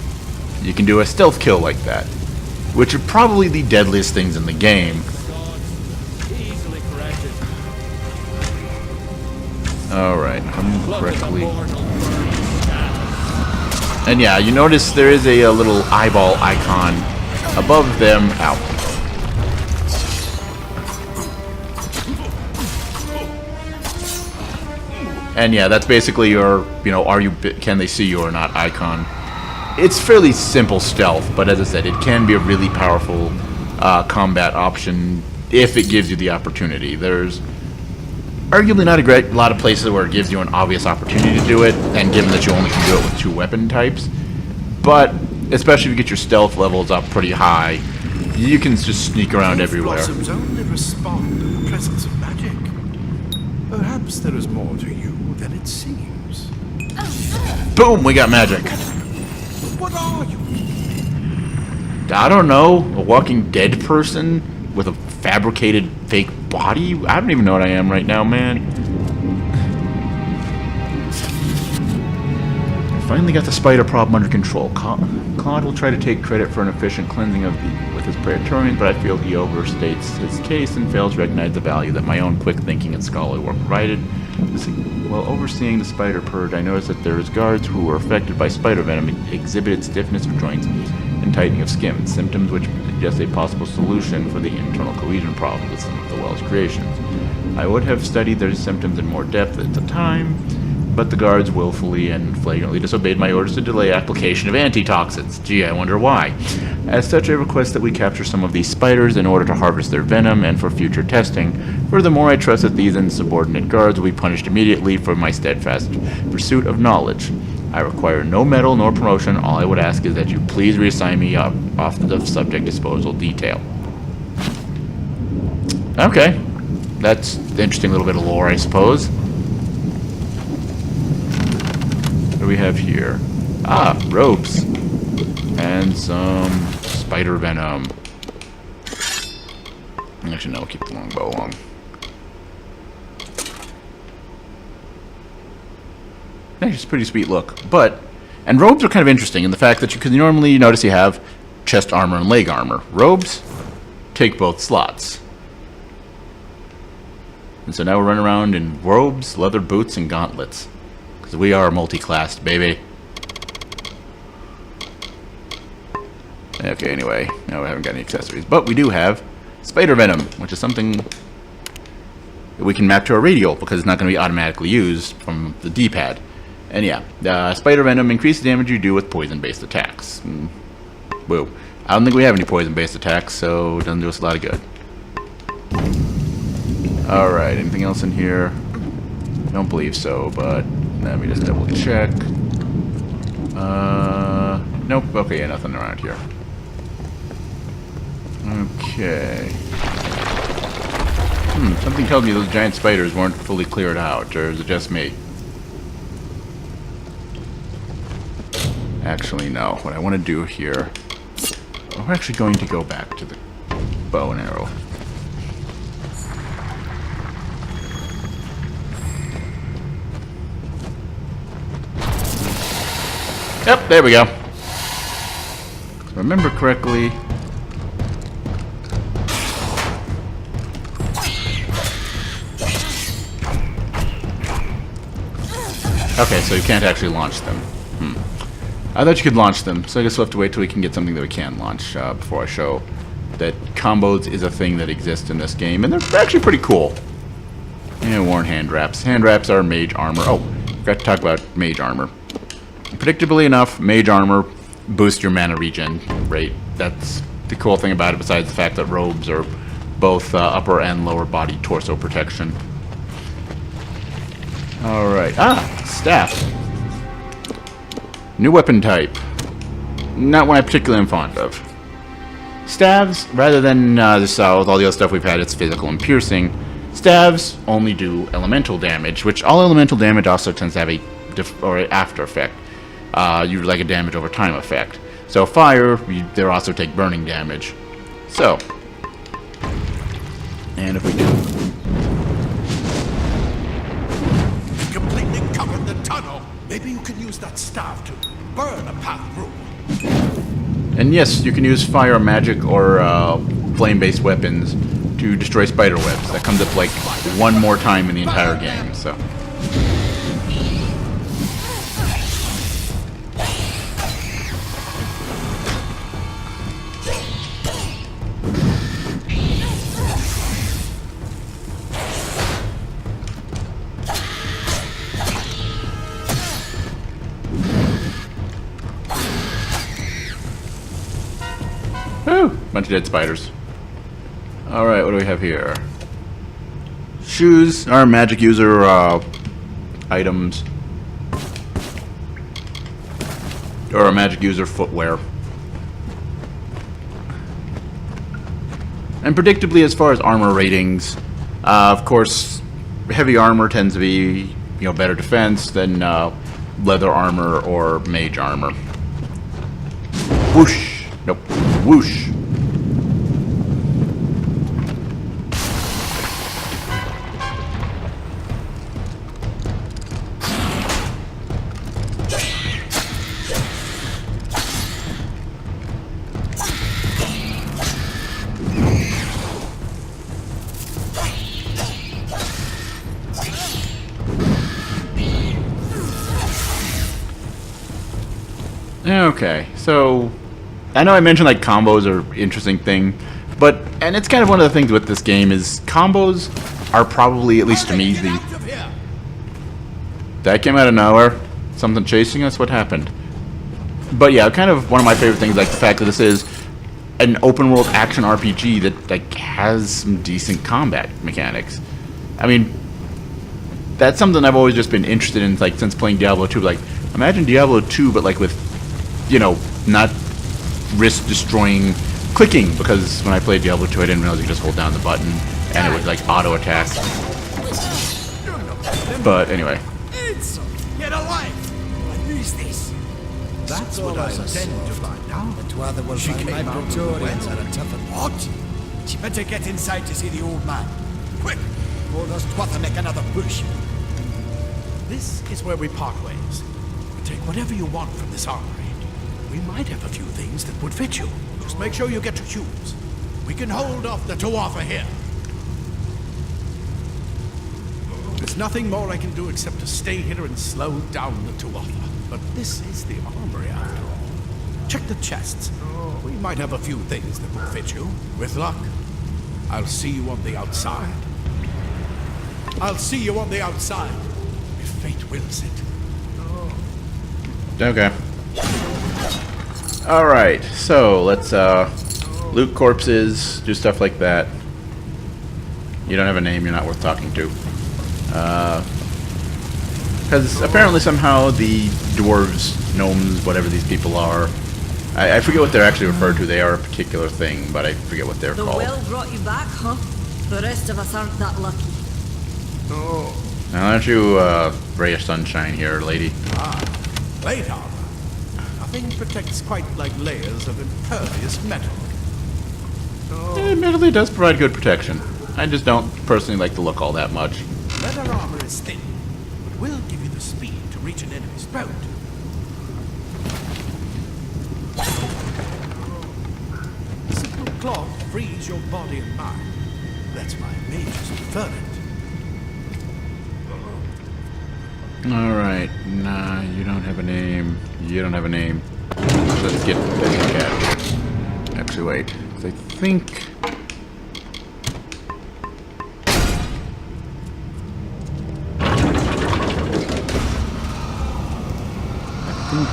Speaker 1: you can do a stealth kill like that, which are probably the deadliest things in the game. Alright, come correctly. And yeah, you notice there is a little eyeball icon above them. Ow. And yeah, that's basically your, can they see you or not icon. It's fairly simple stealth, but as I said, it can be a really powerful combat option if it gives you the opportunity. There's arguably not a lot of places where it gives you an obvious opportunity to do it, and given that you only can do it with 2 weapon types. But especially if you get your stealth levels up pretty high, you can just sneak around everywhere.
Speaker 3: Blossoms only respond in the presence of magic. Perhaps there is more to you than it seems.
Speaker 1: Boom! We got magic.
Speaker 3: What are you?
Speaker 1: I don't know. A walking dead person with a fabricated fake body? I don't even know what I am right now, man. I finally got the spider problem under control. Claude will try to take credit for an efficient cleansing with his Praetorians, but I feel he overstates his case and fails to recognize the value that my own quick thinking and scholarly work provided. While overseeing the spider purge, I noticed that there's guards who were affected by spider venom exhibited stiffness of joints and tightening of skin, symptoms which suggest a possible solution for the internal cohesion problem with some of the well's creations. I would have studied their symptoms in more depth at the time, but the guards willfully and flagrantly disobeyed my orders to delay application of antitoxins. Gee, I wonder why. As such, I request that we capture some of these spiders in order to harvest their venom and for future testing. Furthermore, I trust that these insubordinate guards will be punished immediately for my steadfast pursuit of knowledge. I require no medal nor promotion. All I would ask is that you please reassign me off the subject disposal detail. Okay. That's an interesting little bit of lore, I suppose. What do we have here? Ah, ropes. And some spider venom. Actually, no, we'll keep the longbow along. It's a pretty sweet look. And robes are kind of interesting in the fact that you can normally notice you have chest armor and leg armor. Robes take both slots. And so now we're running around in robes, leather boots, and gauntlets. Because we are multi-classed, baby. Okay, anyway, now we haven't got any accessories. But we do have spider venom, which is something that we can map to our radial, because it's not going to be automatically used from the D-pad. And yeah, spider venom increases damage you do with poison-based attacks. Woo. I don't think we have any poison-based attacks, so it doesn't do us a lot of good. Alright, anything else in here? Don't believe so, but let me just double check. Nope. Okay, yeah, nothing around here. Okay. Something tells me those giant spiders weren't fully cleared out, or is it just me? Actually, no. What I want to do here... we're actually going to go back to the bow and arrow. Yep, there we go. If I remember correctly... okay, so you can't actually launch them. I thought you could launch them, so I guess we'll have to wait till we can get something that we can launch before I show that combos is a thing that exists in this game, and they're actually pretty cool. And worn hand wraps. Hand wraps are mage armor. Oh, forgot to talk about mage armor. Predictably enough, mage armor boosts your mana regen rate. That's the cool thing about it, besides the fact that robes are both upper and lower body torso protection. Alright. Ah! Staff. New weapon type. Not one I particularly am fond of. Staves, rather than with all the other stuff we've had, it's physical and piercing. Staves only do elemental damage, which all elemental damage also tends to have a after effect. Usually like a damage over time effect. So fire, they also take burning damage. So, and if we do...
Speaker 3: It completely covered the tunnel. Maybe you can use that staff to burn a path through.
Speaker 1: And yes, you can use fire, magic, or flame-based weapons to destroy spider webs. That comes up like one more time in the entire game, so... Woo! Bunch of dead spiders. Alright, what do we have here? Shoes are magic user items. Or a magic user footwear. And predictably, as far as armor ratings, of course, heavy armor tends to be, better defense than leather armor or mage armor. Whoosh! Nope. Whoosh. Okay, so I know I mentioned like combos are an interesting thing, and it's kind of one of the things with this game is combos are probably, at least to me, That came out of nowhere. Something chasing us? What happened? But yeah, kind of one of my favorite things, like the fact that this is an open world action RPG that like has some decent combat mechanics. I mean, that's something I've always just been interested in, like since playing Diablo 2. Like, imagine Diablo 2, but like with, you know, not wrist destroying clicking, because when I played Diablo 2, I didn't realize you could just hold down the button and it would like auto attack. But anyway.
Speaker 3: Get alive! I use this. That's what I intend to find out.
Speaker 6: But rather will
Speaker 3: She
Speaker 6: find my
Speaker 3: came out of the
Speaker 6: Praetorians
Speaker 3: well.
Speaker 6: are a tougher.
Speaker 3: What? She better get inside to see the old man. Quick! Or does Twatha make another push? This is where we part ways. Take whatever you want from this armory. We might have a few things that would fit you. Just make sure you get to choose. We can hold off the Tuatha here. There's nothing more I can do except to stay here and slow down the Tuatha. But this is the armory after all. Check the chests. We might have a few things that will fit you. With luck, I'll see you on the outside. I'll see you on the outside, if fate wills it.
Speaker 1: Okay. Alright, so let's loot corpses, do stuff like that. You don't have a name, you're not worth talking to. Because apparently somehow the dwarves, gnomes, whatever these people are, I forget what they're actually referred to. They are a particular thing, but I forget what they're
Speaker 7: The
Speaker 1: called.
Speaker 7: well brought you back, huh? The rest of us aren't that lucky.
Speaker 1: Now, don't you ray of sunshine here, lady?
Speaker 3: Plate armor. Nothing protects quite like layers of impervious metal.
Speaker 1: It admittedly does provide good protection. I just don't personally like the look all that much.
Speaker 3: Leather armor is thin, but will give you the speed to reach an enemy's throat. Simple cloth frees your body and mind. That's why mages prefer it.
Speaker 1: Alright, nah, you don't have a name. You don't have a name. Let's get the cat. Actually, wait. 'Cause I think...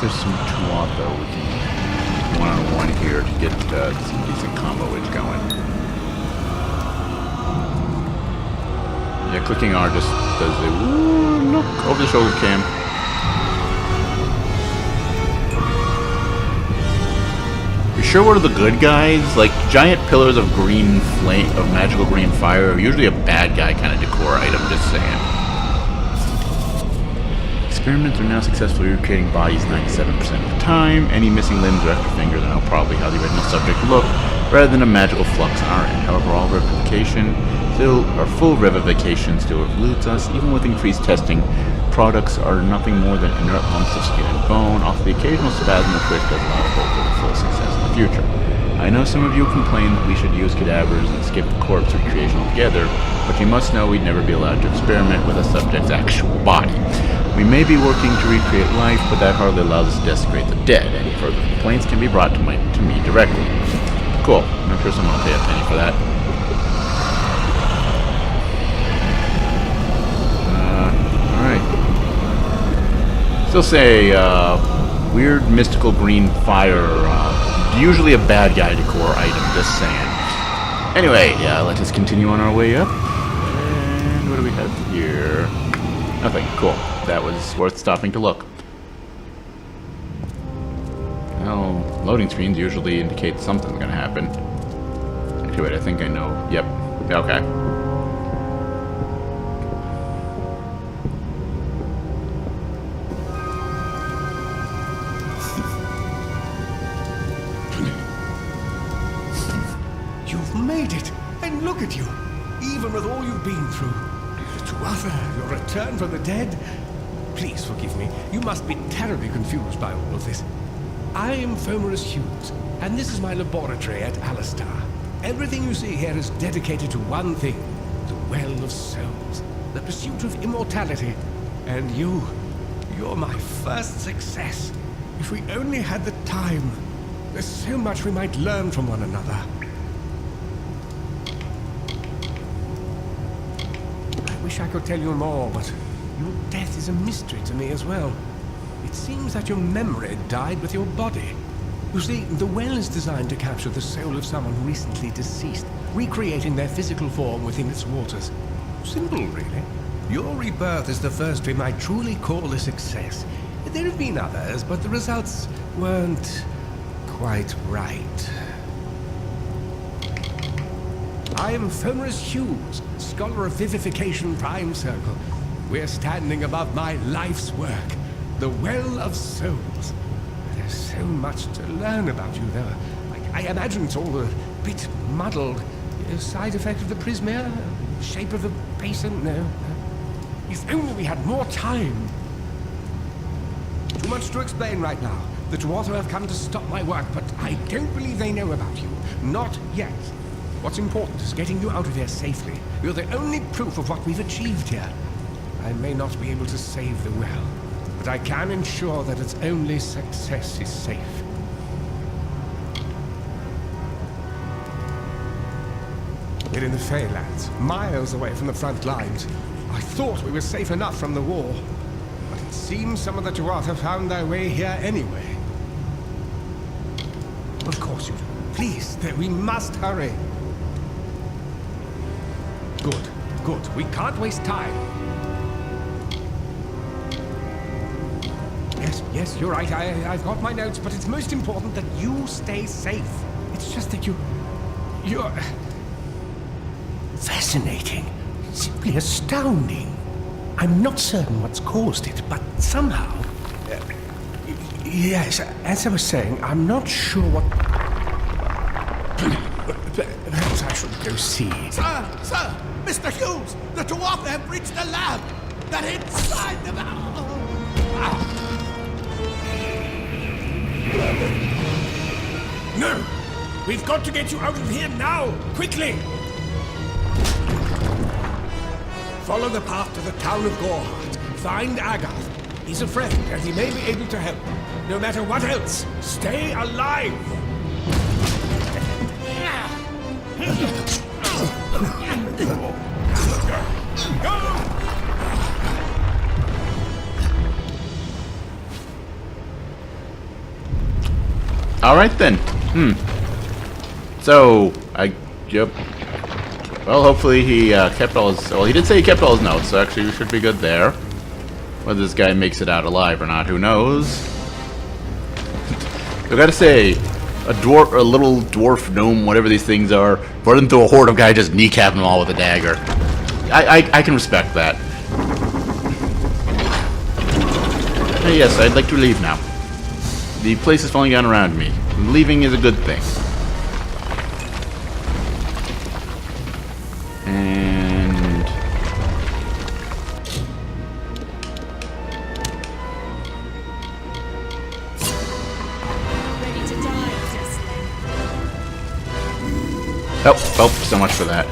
Speaker 1: there's some Tuatha we can one-on-one here to get some decent comboage going. Yeah, clicking R just does the look over the shoulder cam. You sure we're the good guys? Like, giant pillars of green flame, of magical green fire are usually a bad guy kind of decor item, just saying. Experiments are now successfully recreating bodies 97% of the time. Any missing limbs or extra fingers are now probably how the original subject looked, rather than a magical flux on our end. However, all revivification full revivification still eludes us. Even with increased testing, products are nothing more than inert lumps of skin and bone. Off the occasional spasm of twitch does allow hope for full success in the future. I know some of you complain that we should use cadavers and skip corpse recreation altogether, but you must know we'd never be allowed to experiment with a subject's actual body. We may be working to recreate life, but that hardly allows us to desecrate the dead. Any further complaints can be brought to me directly. Cool. I'm sure someone will pay a penny for that. Alright. Still say, weird mystical green fire, usually a bad guy decor item, just saying. Anyway, yeah, let's just continue on our way up. And what do we have here? Nothing. Cool. That was worth stopping to look. Well, loading screens usually indicate something's gonna happen. Actually, wait, I think I know. Yep. Okay.
Speaker 3: You've made it! And look at you! Even with all you've been through. Tuatha, your return from the dead? Please forgive me. You must be terribly confused by all of this. I am Fomerus Hughes, and this is my laboratory at Alistar. Everything you see here is dedicated to one thing, the Well of Souls, the pursuit of immortality. And you're my first success. If we only had the time, there's so much we might learn from one another. I wish I could tell you more, but
Speaker 6: Your death is a mystery to me as well. It seems that your memory died with your body. You see, the well is designed to capture the soul of someone recently deceased, recreating their physical form within its waters. Simple, really. Your rebirth is the first we might truly call a success. There have been others, but the results weren't quite right. I am Fomris Hughes, Scholar of Vivification Prime Circle. We're standing above my life's work, the Well of Souls. There's so much to learn about you, though. I imagine it's all a bit muddled. A side effect of the prismere? Shape of the basin? No. If only we had more time. Too much to explain right now. The Tuatha have come to stop my work, but I don't believe they know about you. Not yet. What's important is getting you out of here safely. You're the only proof of what we've achieved here. I may not be able to save the well, but I can ensure that its only success is safe. We're in the Feylands, miles away from the front lines. I thought we were safe enough from the war, but it seems some of the Tuatha found their way here anyway. Of course you do. Please, we must hurry. Good, good. We can't waste time. Yes, you're right. I've got my notes, but it's most important that you stay safe. It's just that you're fascinating. Simply astounding. I'm not certain what's caused it, but somehow... yes, as I was saying, I'm not sure what... Perhaps I should go see.
Speaker 3: Sir! Mr. Hughes! The Tuatha have reached the lab! They're inside the...
Speaker 6: No! We've got to get you out of here now! Quickly! Follow the path to the town of Gorhart. Find Agath. He's a friend, and he may be able to help. No matter what else, stay alive!
Speaker 1: All right then. So yep. Well, hopefully he kept all his. Well, he did say he kept all his notes, so actually we should be good there. Whether this guy makes it out alive or not, who knows? I gotta say, a little dwarf gnome, whatever these things are, running through a horde of guys, just kneecapping them all with a dagger. I can respect that. Hey, yes, I'd like to leave now. The place is falling down around me. Leaving is a good thing. And...
Speaker 5: Ready to die, Jesslyn.
Speaker 1: oh, so much for that.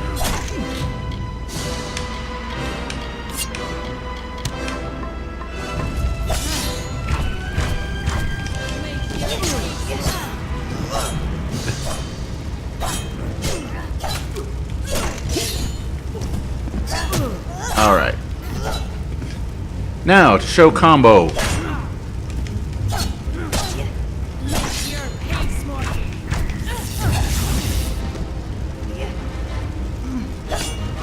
Speaker 1: Alright. Now, to show combo.
Speaker 5: Your pace more.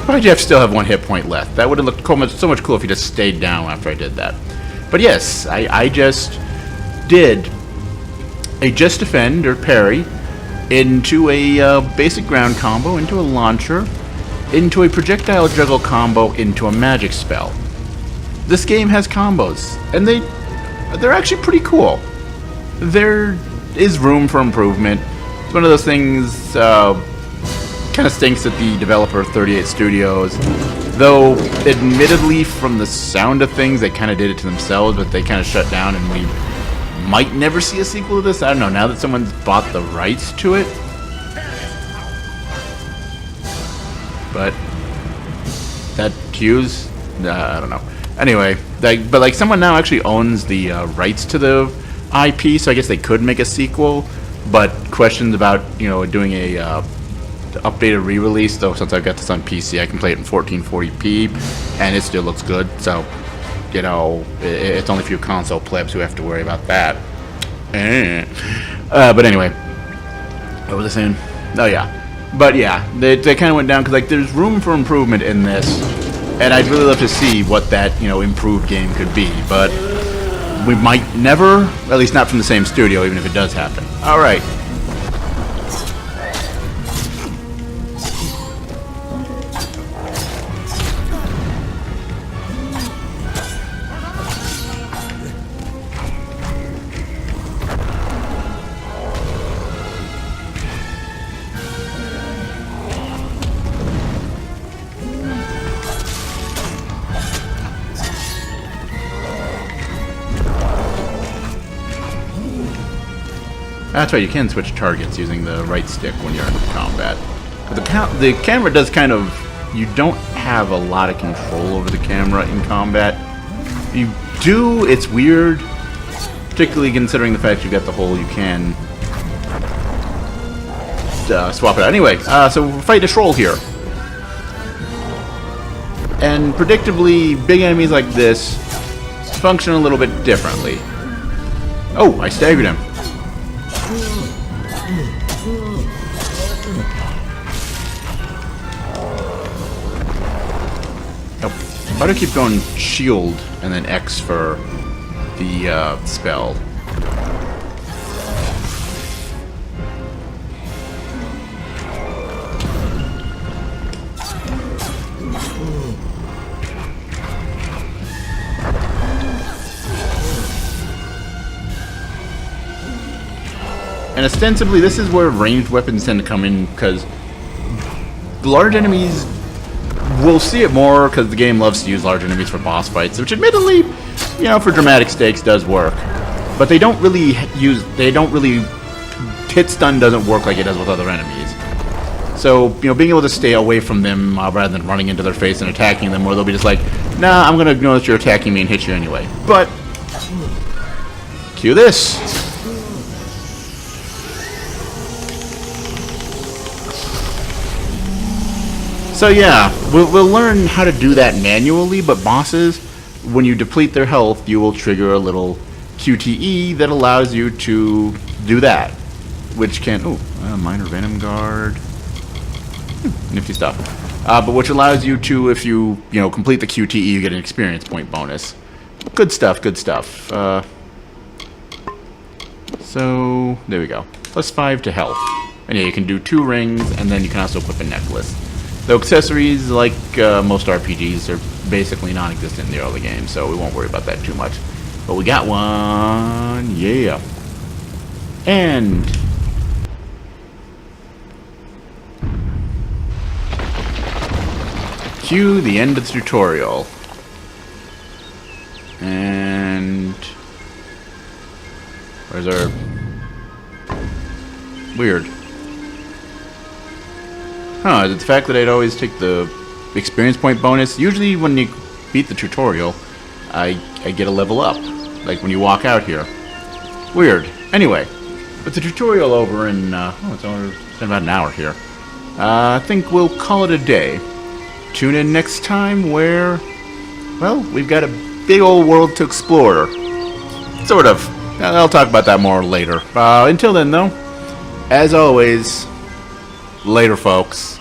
Speaker 1: Why Jeff still have one hit point left? That would have looked so much cooler if he just stayed down after I did that. But yes, I just did a just defend or parry into a basic ground combo, into a launcher, into a projectile juggle combo, into a magic spell. This game has combos, and they're actually pretty cool. There is room for improvement. It's one of those things, kind of stinks that the developer 38 Studios, though admittedly from the sound of things they kind of did it to themselves, but they kind of shut down and we might never see a sequel to this. I don't know, now that someone's bought the rights to it. But that Hughes, I don't know. Anyway, but someone now actually owns the rights to the IP, so I guess they could make a sequel. But questions about doing a updated re-release, though, since I've got this on PC, I can play it in 1440p, and it still looks good. So you know, it's only a few console plebs who have to worry about that. But anyway, what was I saying? Oh yeah, but yeah, they kind of went down because like there's room for improvement in this, and I'd really love to see what that, you know, improved game could be. But we might never, at least not from the same studio, even if it does happen. All right. That's right, you can switch targets using the right stick when you're in combat. But the camera does kind of... You don't have a lot of control over the camera in combat. You do, it's weird. Particularly considering the fact you got the hole, you can swap it out. Anyway, so we're fighting a troll here. And predictably, big enemies like this function a little bit differently. Oh, I staggered him. Why do I keep going shield and then X for the spell? And ostensibly this is where ranged weapons tend to come in, because the large enemies... We'll see it more because the game loves to use large enemies for boss fights, which admittedly, you know, for dramatic stakes does work. But they don't really hit stun doesn't work like it does with other enemies. So, you know, being able to stay away from them rather than running into their face and attacking them, where they'll be just like, nah, I'm gonna ignore that you're attacking me and hit you anyway. But, cue this. So yeah, we'll learn how to do that manually, but bosses, when you deplete their health, you will trigger a little QTE that allows you to do that. Which can... minor venom guard. Nifty stuff. But which allows you to, if you complete the QTE, you get an experience point bonus. Good stuff, good stuff. So, there we go. +5 to health. And yeah, you can do 2 rings, and then you can also equip a necklace. The accessories, like most RPGs, are basically non-existent in the early game, so we won't worry about that too much. But we got one, yeah. And cue the end of the tutorial. And where's our... Weird. Huh, is it the fact that I'd always take the experience point bonus? Usually when you beat the tutorial, I get a level up. Like when you walk out here. Weird. Anyway, with the tutorial over in, it's been about an hour here. I think we'll call it a day. Tune in next time where, well, we've got a big old world to explore. Sort of. I'll talk about that more later. Until then, though, as always... Later, folks.